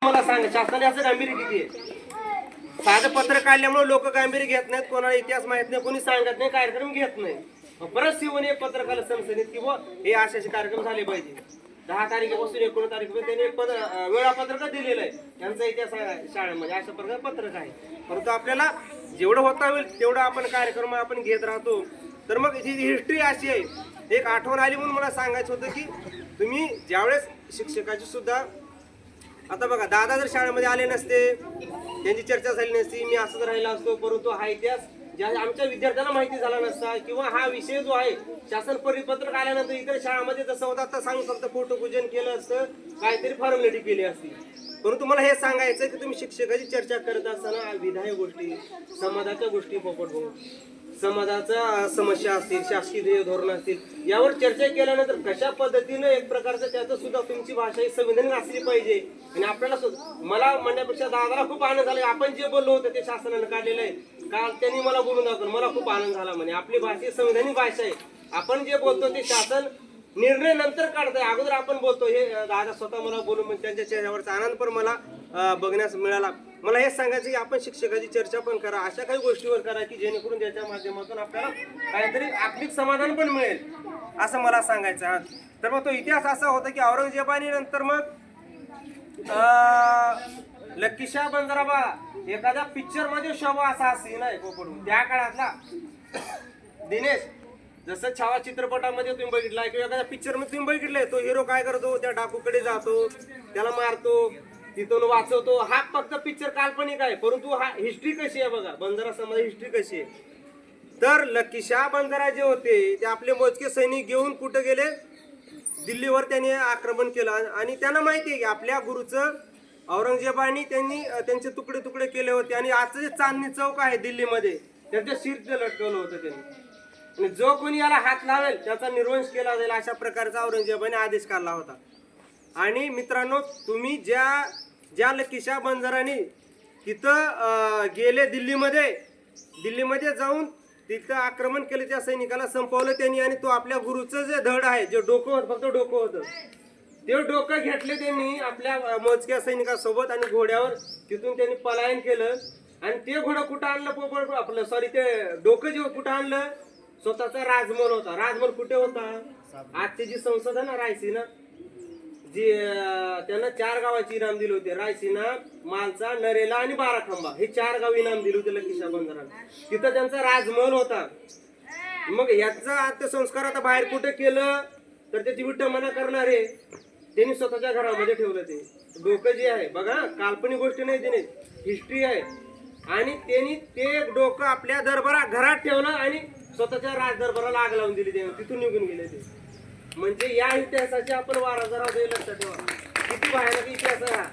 मला सांगा शासनाने असं गांभीर्य किती आहे? साधं पत्र काढल्यामुळे लोक गांभीर्य घेत नाहीत, कोणाला इतिहास माहित नाही, कोणी सांगत नाही, कार्यक्रम घेत नाही. परत शिवने एक पत्रकाला संसदेत की हे असे कार्यक्रम झाले पाहिजे. 10 तारखेपासून 19 तारखेपर्यंत त्यांनी एक वेळापत्रक दिलेलं आहे. त्यांचा इतिहास शाळेमध्ये अशा प्रकारे पत्रक आहे. परंतु आपल्याला जेवढं होता होईल तेवढं आपण कार्यक्रम आपण घेत राहतो. तर मग ही हिस्ट्री अशी आहे. एक आठवण आली म्हणून मला सांगायचं होतं की तुम्ही ज्यावेळेस शिक्षकाची सुद्धा आता बघा, दादा जर शाळेमध्ये आले नसते, त्यांची चर्चा झाली नसती, मी असंच राहिला असतो. परंतु हा इतिहास ज्या आमच्या विद्यार्थ्यांना माहिती झाला नसता किंवा हा विषय जो आहे शासन परिपत्रक आल्यानंतर इतर शाळांमध्ये जसं होतं आता सांगू फक्त फोटोपूजन केलं असतं, काहीतरी फॉर्मॅलिटी केली असती. परंतु मला हे सांगायचं की तुम्ही शिक्षकाची चर्चा करत असताना विधायक गोष्टी, समाजाच्या गोष्टी पोपट होऊन समाजाच्या समस्या असतील, शासकीय धोरण असतील, यावर चर्चा केल्यानंतर कशा पद्धतीनं एक प्रकारचं त्याचं सुद्धा तुमची भाषा ही संविधानिक असली पाहिजे. आणि आपल्याला मला म्हणण्यापेक्षा दादाला खूप आनंद झाला. आपण जे बोललो होतं ते शासनानं काढलेलं आहे. काल त्यांनी मला बोलून दाखवलं, मला खूप आनंद झाला. म्हणे आपली भाषा ही संविधानिक भाषा आहे. आपण जे बोलतो ते शासन निर्णय नंतर काढतंय, अगोदर आपण बोलतो. हे दादा स्वतः मला बोलून म्हणजे त्यांच्या चेहऱ्यावरचा आनंद पण मला बघण्यास मिळाला. मला हेच सांगायचं की आपण शिक्षकाची चर्चा पण करा, अशा काही गोष्टीवर करा की जेणेकरून त्याच्या माध्यमातून आपल्याला काहीतरी आत्मिक समाधान पण मिळेल, असं मला सांगायचं आहे. तर मग तो इतिहास असा होता की औरंगजेबाने नंतर मग लक्कीशाह बंजाराबा एखाद्या पिक्चर मध्ये शोभा असा सीन आहे पोपडून त्या काळातला. दिनेश, जसं छावा चित्रपटामध्ये तुम्ही बघितलाय किंवा एखाद्या पिक्चर मध्ये तुम्ही बघितलंय, तो हिरो काय करतो, त्या डाकूकडे जातो, त्याला मारतो, तिथून वाचवतो. हा फक्त पिक्चर काल्पनिक आहे, परंतु हा हिस्ट्री कशी आहे बघा, बंजारा समाज हिस्ट्री कशी आहे. तर लक्कीशाह बंजारा जे होते ते आपले मोजके सैनिक घेऊन कुठे गेले, दिल्लीवर त्यांनी आक्रमण केलं. आणि त्यांना माहिती आहे की आपल्या गुरुचं औरंगजेबाने त्यांनी त्यांचे तुकडे तुकडे केले होते. आणि आजचं जे चांदणी चौक आहे दिल्लीमध्ये, त्यांच्या शिर लटकवलं होतं त्यांनी. आणि जो कोणी याला हात लावेल त्याचा निर्वंश केला जाईल, अशा प्रकारचा औरंगजेबाने आदेश काढला होता. आणि मित्रांनो, तुम्ही ज्या लक्कीशाह बंजाराने तिथं गेले दिल्लीमध्ये जाऊन तिथं आक्रमण केलं, त्या सैनिकाला संपवलं त्यांनी. आणि तो आपल्या गुरुचं जे धड आहे, जे डोकं होतं, फक्त डोकं होतं, ते डोकं घेतले त्यांनी आपल्या मोजक्या सैनिकासोबत आणि घोड्यावर तिथून त्यांनी पलायन केलं. आणि ते घोडं कुठं आणलं पोपट आपलं, सॉरी, ते डोकं जे कुठं आणलं, स्वतःचा राजमहल होता. राजमहल कुठे होता? आजची जी संसद आहे ना, रायसीना, जी त्यांना 4 गावाची इनाम दिली होती. रायसीना, मालसा, नरेला आणि बाराखंबा, हे 4 गाव इनाम दिले होते लक्कीशाह बंजाराला. तिथं त्यांचा राजमहल होता. मग याचा अंत्यसंस्कार आता बाहेर कुठे केलं तर त्याची विटंबना करणारे त्यांनी स्वतःच्या घरामध्ये ठेवलं. ते डोकं जे आहे बघा, काल्पनिक गोष्टी नाही, त्याने हिस्ट्री आहे. आणि त्यांनी ते डोकं आपल्या घरात ठेवलं आणि स्वतःच्या राजदरबाराला आग लावून दिली. त्याने तिथून निघून गेले ते. म्हणजे या इतिहासाची आपण वारसा लक्षात ठेवा, किती भयानक इतिहास आहे हा.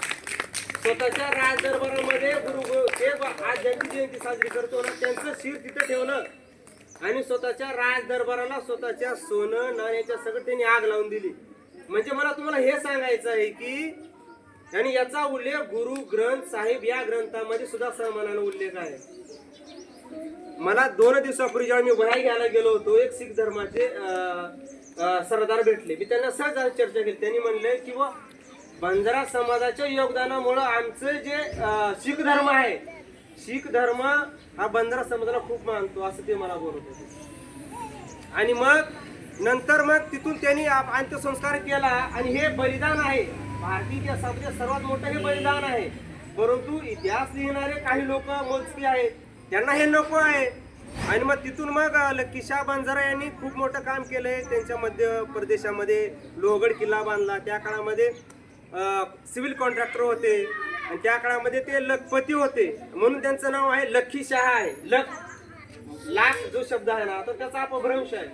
स्वतःच्या राजदरबारामध्ये ते आज ज्यांची जयंती साजरी करतो ना, त्यांचं शिर तिथं ठेवलं आणि स्वतःच्या राजदरबाराला स्वतःच्या सोनं नाण्याच्या सगळं त्यांनी आग लावून दिली. म्हणजे मला तुम्हाला हे सांगायचं आहे की, आणि याचा उल्लेख गुरु ग्रंथ साहिब या ग्रंथामध्ये सुद्धा सन्मानाने उल्लेख आहे. मला 2 दिवसापूर्वी जेव्हा मी वह्या घ्यायला गेलो होतो, एक शीख धर्माचे सरदार भेटले. मी त्यांना सहज चर्चा केली. त्यांनी म्हणले की बंजारा समाजाच्या योगदानामुळे आमचं जे शीख धर्म आहे, शीख धर्म हा बंजारा समाजाला खूप मानतो, असं ते मला बोलत होते. आणि मग नंतर तिथून त्यांनी अंत्यसंस्कार केला. आणि हे बलिदान आहे, भारतीय इतिहासामध्ये सर्वात मोठं हे बलिदान आहे. परंतु इतिहास लिहिणारे काही लोक मोजके आहेत, त्यांना हे नको आहे. आणि मग तिथून लक्कीशाह बंजारा यांनी खूप मोठं काम केलंय. त्यांच्या मध्य प्रदेशामध्ये लोहगड किल्ला बांधला. त्या काळामध्ये सिव्हिल कॉन्ट्रॅक्टर होते आणि त्या काळामध्ये ते लखपती होते, म्हणून त्यांचं नाव आहे लक्कीशाह आहे. लाख जो शब्द आहे ना, तर त्याचा अपभ्रंश आहे.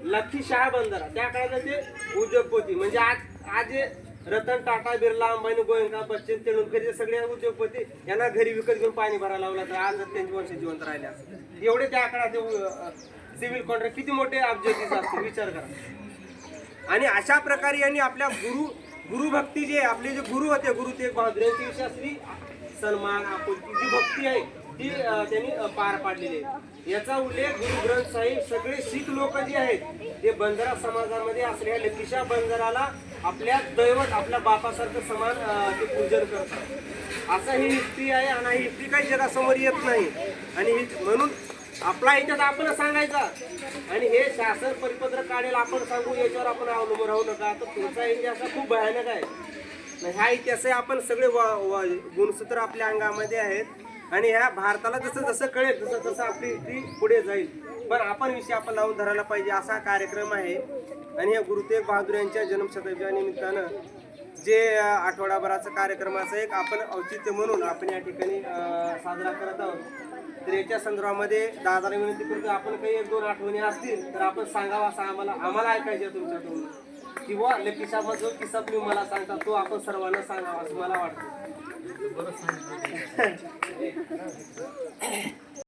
लक्कीशाह बंजारा त्या काळात ते उद्योगपती. म्हणजे आज रतन टाटा, बिर्ला, अंबानी, गोयंका, बच्चन, तेंडुलकर हे सगळे उद्योगपती यांना घरी विकत घेऊन पाणी भरायला लावला, तर आज त्यांची वंश जिवंत राहिले असते. एवढे त्या काळात सिव्हिल कॉन्ट्रॅक्ट किती मोठे अब्जेक्टिव्ह असतील, विचार करा. आणि अशा प्रकारे यांनी आपल्या गुरुभक्ती जे आपले जे गुरु होते, गुरु तेग बहादूर यांची शास्त्री सन्मान, आपुलकी जी भक्ती आहे ती त्यांनी पार पाडलेली आहे. याचा उल्लेख गुरु ग्रंथ साहिब सगळे शीख लोक जे आहेत ते बंजारा समाजामध्ये असलेल्या लकीशा बंजाराला आपल्या दैवत आपल्या बापासारखं समान ते पूजन करतात. असं ही युक्ती आहे आणि ही युक्ती काही जगासमोर येत नाही. आणि म्हणून आपला इतिहास आपण सांगायचा आणि हे शासन परिपत्रक काढेल आपण सांगू याच्यावर आपण अवलंबून राहू नका. तर तुमचा इतिहास हा खूप भयानक आहे. ह्या इतिहास आपण सगळे गुणसूत्र आपल्या अंगामध्ये आहेत आणि ह्या भारताला जसं जसं कळेल तसं तसं आपली ती पुढे जाईल. पण आपण विषय आपण लावून धरायला पाहिजे असा कार्यक्रम आहे. आणि या गुरु तेग बहादूर यांच्या जन्मशताब्दीच्या निमित्तानं जे आठवडाभराचं कार्यक्रमाचं एक आपण औचित्य म्हणून आपण या ठिकाणी साजरा करत आहोत. तर याच्या संदर्भामध्ये दादाला विनंती करतो आपण काही 1-2 आठवणी असतील तर आपण सांगावा असं आम्हाला ऐकायचे तुमच्याकडून. किंवा लकीशाचा जो किस्सा तुम्ही मला सांगता तो आपण सर्वांना सांगावा असं मला वाटतं.